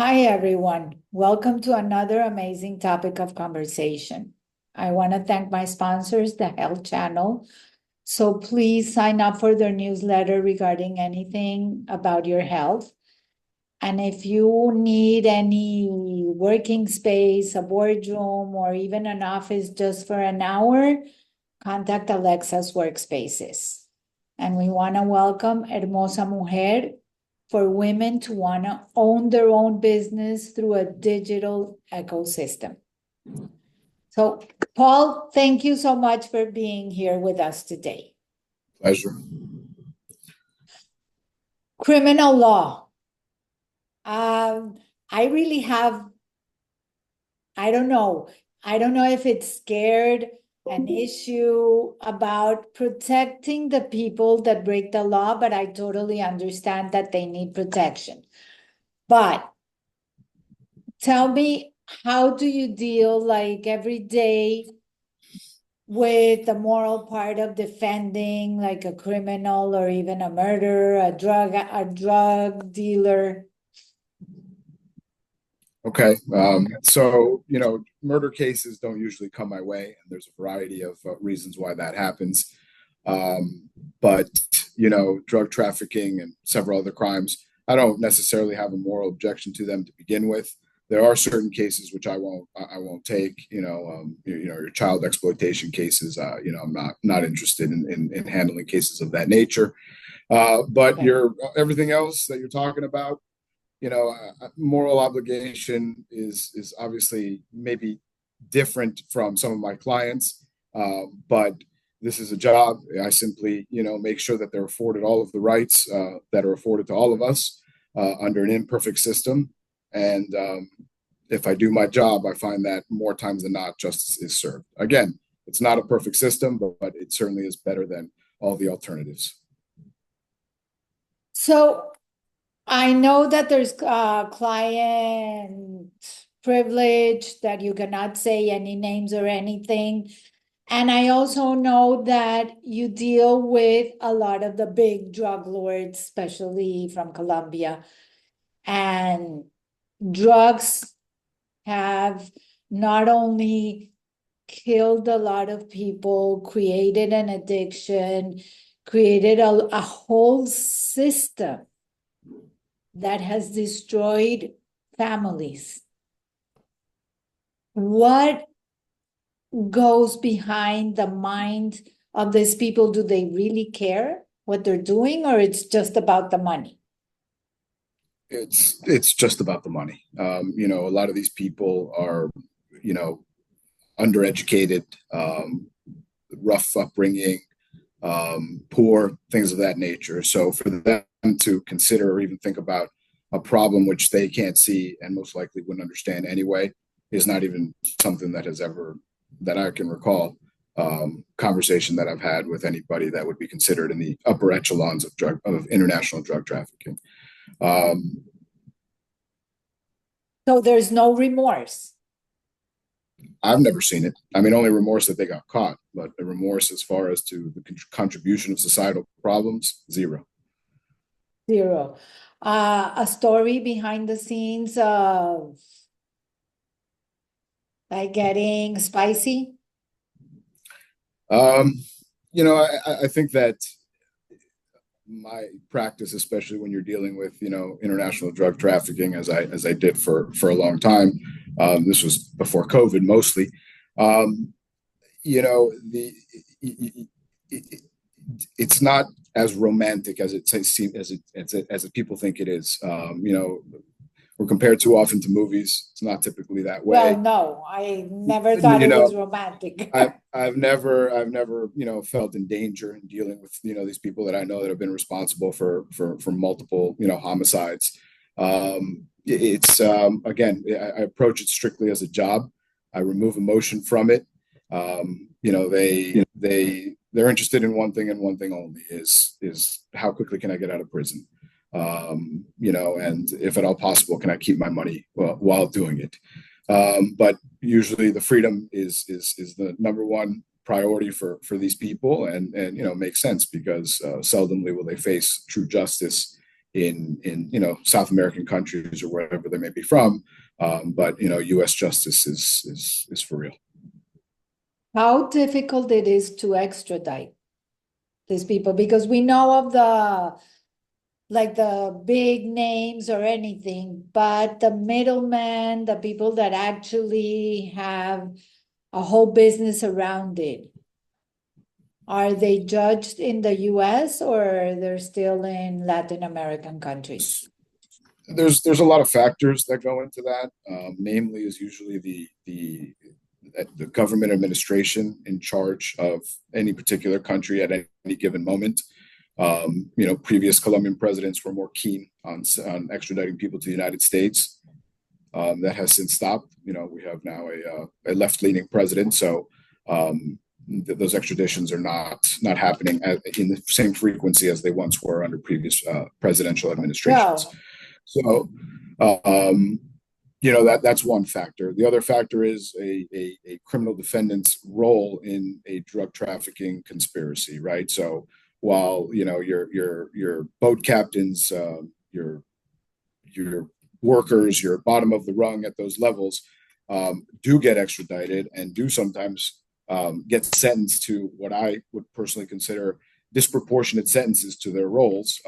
Hi, everyone. Welcome to another amazing topic of conversation. I want to thank my sponsors, the Health Channel. So please sign up for their newsletter regarding anything about your health. And if you need any working space, a boardroom, or even an office just for an hour, contact Alexa's Workspaces. And we want to welcome Hermosa Mujer for women to want to own their own business through a digital ecosystem. So, Paul, thank you so much for being here with us today. Pleasure. Criminal law. I really have, I don't know. I don't know if it's scared an issue about protecting the people that break the law, but I totally understand that they need protection. But tell me, how do you deal like every day with the moral part of defending like a criminal or even a murderer, a drug dealer? Okay. Murder cases don't usually come my way, and there's a variety of reasons why that happens. But drug trafficking and several other crimes, I don't necessarily have a moral objection to them to begin with. There are certain cases which I won't take. Your child exploitation cases. I'm not interested in handling cases of that nature. But Okay. everything else that you're talking about, moral obligation is obviously maybe different from some of my clients, but this is a job. I simply, make sure that they're afforded all of the rights that are afforded to all of us under an imperfect system. And if I do my job, I find that more times than not, justice is served. Again, it's not a perfect system, but it certainly is better than all the alternatives. So I know that there's client privilege, that you cannot say any names or anything. And I also know that you deal with a lot of the big drug lords, especially from Colombia. And drugs have not only killed a lot of people, created an addiction, created a whole system that has destroyed families. What goes behind the mind of these people? Do they really care what they're doing, or it's just about the money? It's just about the money. A lot of these people are, undereducated, rough upbringing, poor, things of that nature. So for them to consider or even think about a problem which they can't see and most likely wouldn't understand anyway is not even something that I can recall, conversation that I've had with anybody that would be considered in the upper echelons of international drug trafficking. So there's no remorse. I've never seen it. I mean, only remorse that they got caught, but the remorse as far as to the contribution of societal problems, zero. Zero. A story behind the scenes of like getting spicy. Um, I think that my practice, especially when you're dealing with, international drug trafficking, as I did for a long time. This was before COVID, mostly. Um, the it's not as romantic as it seems as people think it is. We're compared too often to movies. It's not typically that Well, way. no, I never thought You it was know, romantic. I've never felt in danger in dealing with these people that I know that have been responsible for multiple homicides. It's again, I approach it strictly as a job. I remove emotion from it. They're interested in one thing and one thing only, is how quickly can I get out of prison. And if at all possible, can I keep my money while doing it? But usually the freedom is the number one priority for these people, and makes sense because seldomly will they face true justice in South American countries or wherever they may be from. But U.S. justice is for real. How difficult it is to extradite these people, because we know of the big names or anything, but the middlemen, the people that actually have a whole business around it, are they judged in the US or they're still in Latin American countries? There's a lot of factors that go into that. Namely, is usually the government administration in charge of any particular country at any given moment. Previous Colombian presidents were more keen on extraditing people to the United States. That has since stopped. We have now a left-leaning president, so those extraditions are not happening in the same frequency as they once were under previous presidential administrations. Wow. So, that's one factor. The other factor is a criminal defendant's role in a drug trafficking conspiracy, right? So while your boat captains, your workers, your bottom of the rung at those levels do get extradited and do sometimes get sentenced to what I would personally consider disproportionate sentences to their roles.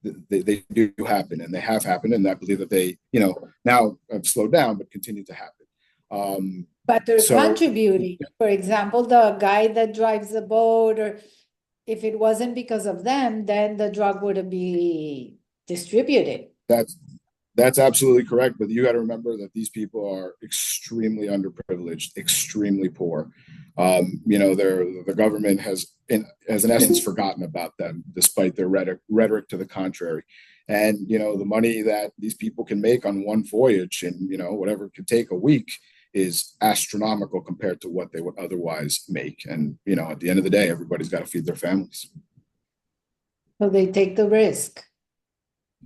They do happen, and they have happened, and I believe that they now have slowed down but continue to happen. But they're contributing. For example, the guy that drives the boat, or if it wasn't because of them, then the drug wouldn't be distributed. That's absolutely correct. But you got to remember that these people are extremely underprivileged, extremely poor. The government has in essence forgotten about them, despite their rhetoric to the contrary. And the money that these people can make on one voyage, and whatever it could take a week, is astronomical compared to what they would otherwise make. And at the end of the day, everybody's got to feed their families. So they take the risk.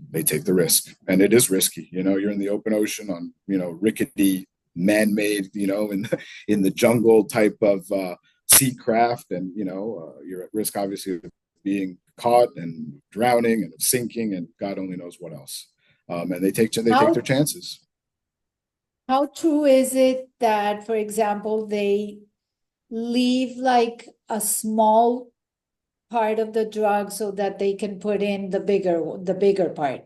They take the risk, and it is risky. You're in the open ocean on rickety, man-made, in the jungle type of sea craft, and you're at risk, obviously, of being caught and drowning and of sinking, and God only knows what else. And they take their chances. How true is it that, for example, they leave like a small part of the drug so that they can put in the bigger part,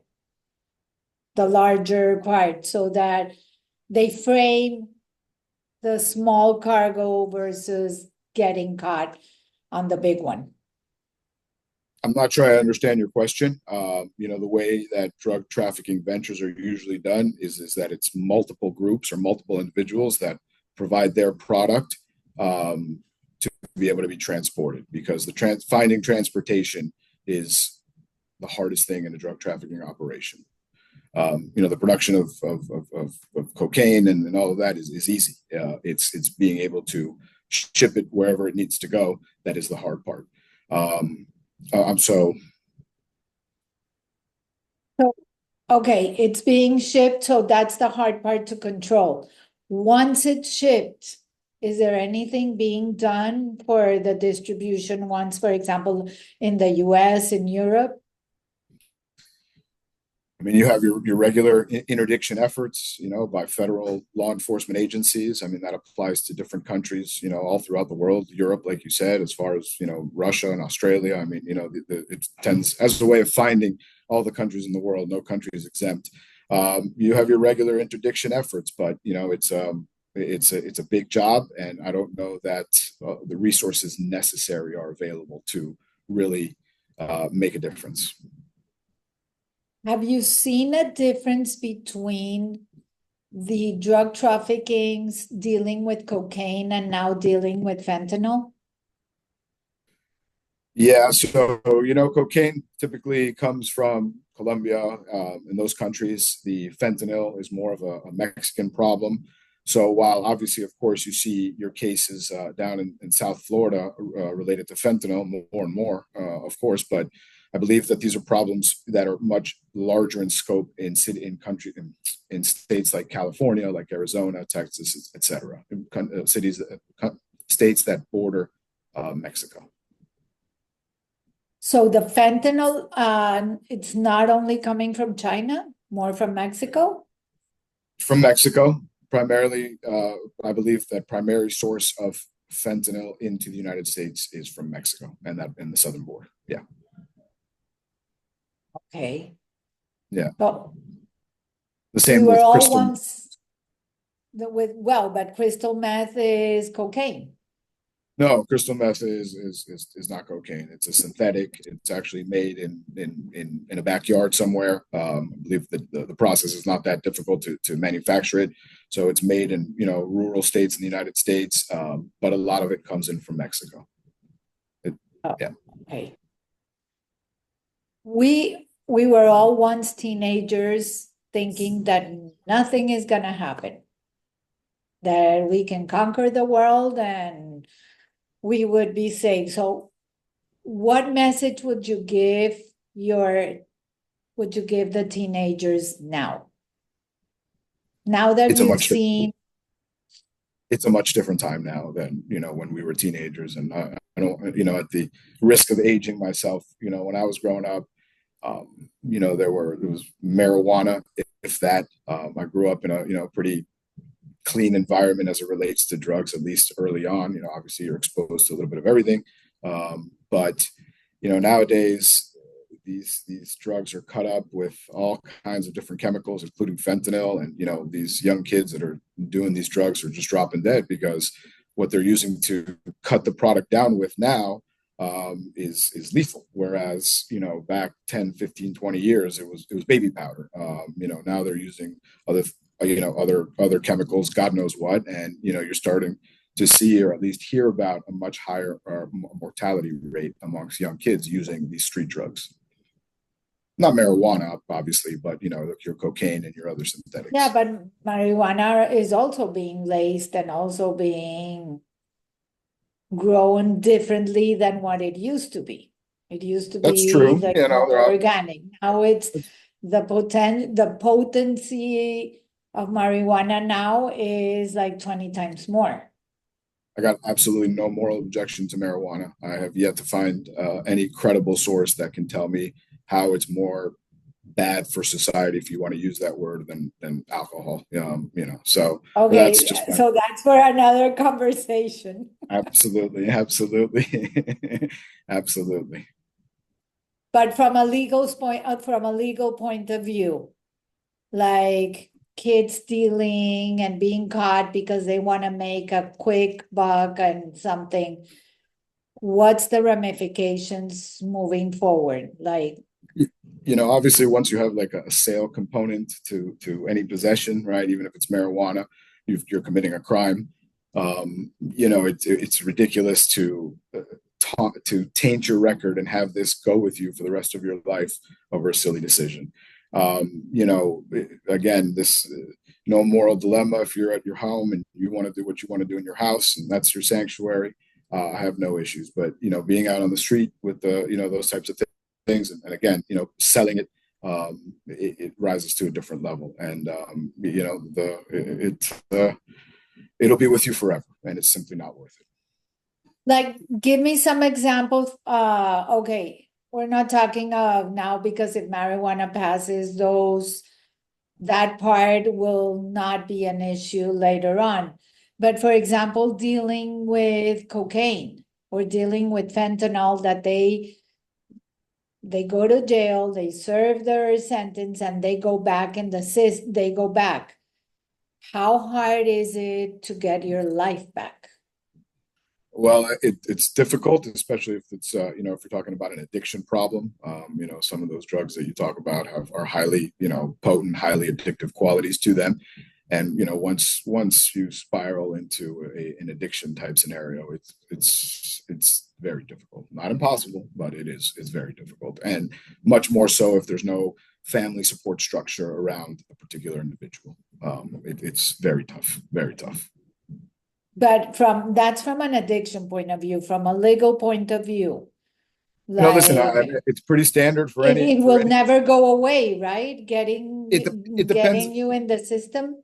the larger part, so that they frame the small cargo versus getting caught on the big one? I'm not sure I understand your question. The way that drug trafficking ventures are usually done is that it's multiple groups or multiple individuals that provide their product to be able to be transported, because finding transportation is the hardest thing in a drug trafficking operation. The production of cocaine and all of that is easy. It's being able to ship it wherever it needs to go that is the hard part. Okay, it's being shipped, so that's the hard part to control. Once it's shipped, is there anything being done for the distribution once, for example, in the US, in Europe? I mean, you have your regular interdiction efforts, by federal law enforcement agencies. I mean, that applies to different countries, all throughout the world. Europe, like you said, as far as, Russia and Australia. I mean, it tends as a way of finding all the countries in the world. No country is exempt. You have your regular interdiction efforts, but, it's a big job. And I don't know that the resources necessary are available to really make a difference. Have you seen a difference between the drug traffickings dealing with cocaine and now dealing with fentanyl? Yeah, so cocaine typically comes from Colombia. In those countries, the fentanyl is more of a Mexican problem. So while obviously, of course, you see your cases down in South Florida related to fentanyl more and more, of course, but I believe that these are problems that are much larger in scope in states like California, like Arizona, Texas, etc., states that border Mexico. So the fentanyl, it's not only coming from China, more from Mexico? From Mexico, primarily. I believe that primary source of fentanyl into the United States is from Mexico and that in the southern border. Yeah. Okay. Yeah. But the same we were with all crystal. once but crystal meth is cocaine. No, crystal meth is not cocaine. It's a synthetic. It's actually made in a backyard somewhere. I believe that the process is not that difficult to manufacture it. So it's made in rural states in the United States, but a lot of it comes in from Mexico. Yeah. Okay. We were all once teenagers thinking that nothing is gonna happen, that we can conquer the world and we would be safe. So what message would you give the teenagers now? Now that you've seen. It's a much different time now than, when we were teenagers. And I don't, at the risk of aging myself, when I was growing up, there was marijuana, if that. I grew up in a pretty clean environment as it relates to drugs, at least early on. Obviously you're exposed to a little bit of everything. But nowadays these drugs are cut up with all kinds of different chemicals, including fentanyl. And, these young kids that are doing these drugs are just dropping dead because what they're using to cut the product down with now is lethal. Whereas, back 10, 15, 20 years, it was baby powder. Now they're using other chemicals, God knows what. And, you're starting to see, or at least hear about, a much higher mortality rate amongst young kids using these street drugs. Not marijuana, obviously, but, your cocaine and your other synthetics. Yeah, but marijuana is also being laced and also being grown differently than what it used to be. It used to That's be true. like organic. Now it's the potency of marijuana now is like 20 times more. I got absolutely no moral objection to marijuana. I have yet to find any credible source that can tell me how it's more bad for society, if you want to use that word, than alcohol. So okay, that's just so that's for another conversation. Absolutely. Absolutely. But from a legal point of view, like kids stealing and being caught because they want to make a quick buck and something, what's the ramifications moving forward? Like, obviously once you have like a sale component to any possession, right, even if it's marijuana, you're committing a crime. It's ridiculous to taint your record and have this go with you for the rest of your life over a silly decision. Again, this no moral dilemma. If you're at your home and you want to do what you want to do in your house and that's your sanctuary, I have no issues. But being out on the street with those types of things, and again, selling it, it rises to a different level. And it'll be with you forever, and it's simply not worth it. Like, give me some examples. Okay, we're not talking of now, because if marijuana passes, that part will not be an issue later on. But for example, dealing with cocaine or dealing with fentanyl, that they go to jail, they serve their sentence, and they go back in the system, they go back. How hard is it to get your life back? Well, it's difficult, especially if it's, if you're talking about an addiction problem. Some of those drugs that you talk about are highly, potent, highly addictive qualities to them. And, once you spiral into an addiction type scenario, it's very difficult. Not impossible, but it's very difficult. And much more so if there's no family support structure around a particular individual. It's very tough, very tough. But that's from an addiction point of view. From a legal point of view, no, listen, it's pretty standard for any. It will never go away, right? Getting It depends. you in the system.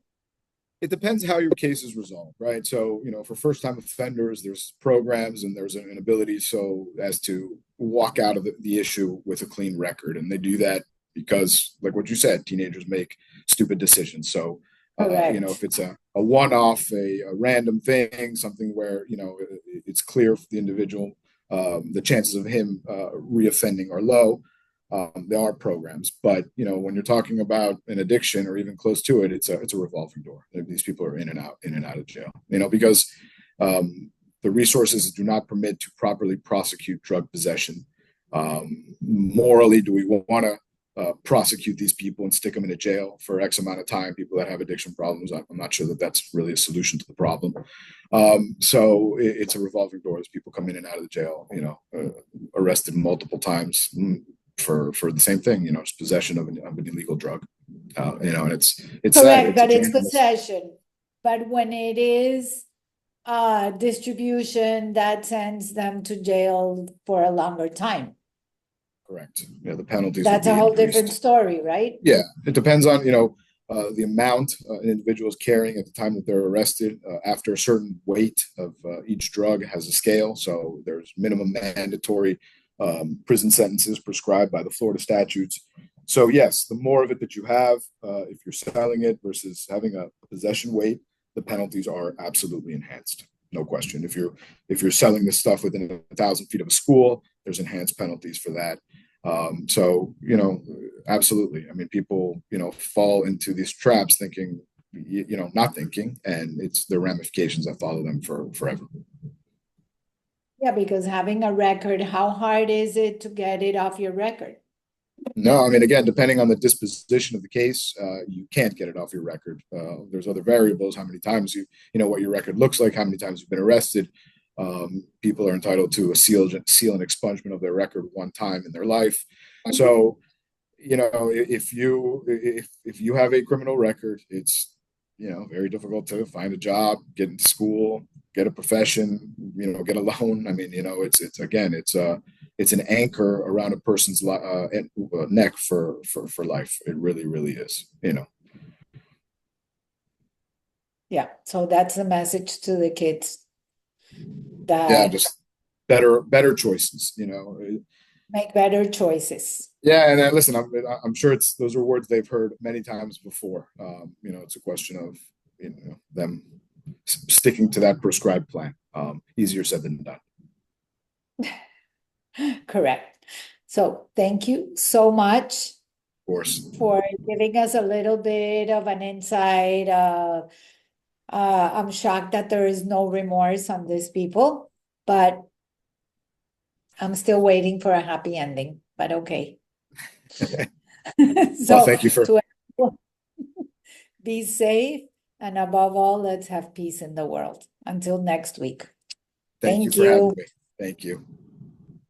it depends how your case is resolved, right? So, for first-time offenders, there's programs and there's an ability so as to walk out of the issue with a clean record. And they do that because, like what you said, teenagers make stupid decisions. So, if it's a one-off, a random thing, something where, it's clear for the individual, the chances of him reoffending are low. There are programs, but when you're talking about an addiction or even close to it, it's a revolving door. These people are in and out of jail. Because the resources do not permit to properly prosecute drug possession. Morally, do we want to prosecute these people and stick them in a jail for X amount of time? People that have addiction problems, I'm not sure that that's really a solution to the problem. So it's a revolving door as people come in and out of the jail. Arrested multiple times for the same thing, just possession of an illegal drug, and it's correct, but it's possession. But when it is distribution, that sends them to jail for a longer time. Correct. Yeah, the penalties. That's a whole different story, right? Yeah, it depends on the amount an individual is carrying at the time that they're arrested. After a certain weight of each drug has a scale, so there's minimum mandatory prison sentences prescribed by the Florida statutes. So yes, the more of it that you have, if you're selling it versus having a possession weight, the penalties are absolutely enhanced. No question. If you're selling this stuff within 1,000 feet of a school, there's enhanced penalties for that. So absolutely. I mean, people fall into these traps thinking, not thinking, and it's the ramifications that follow them for forever. Yeah, because having a record, how hard is it to get it off your record? No, I mean, again, depending on the disposition of the case, you can't get it off your record. There's other variables, how many times what your record looks like, how many times you've been arrested. People are entitled to a seal and expungement of their record one time in their life. So, if you have a criminal record, it's very difficult to find a job, get into school, get a profession, get a loan. I mean, it's an anchor around a person's neck for life. It really, really is, Yeah. So that's the message to the kids. Just better choices, make better choices. Yeah, and listen, I'm sure those are words they've heard many times before. It's a question of them sticking to that prescribed plan. Easier said than done. Correct. So thank you so much, of course, for giving us a little bit of an insight. I'm shocked that there is no remorse on these people, but I'm still waiting for a happy ending, but okay. Well, thank you for be safe, and above all, let's have peace in the world. Until next week. Thank you for having me. Thank you.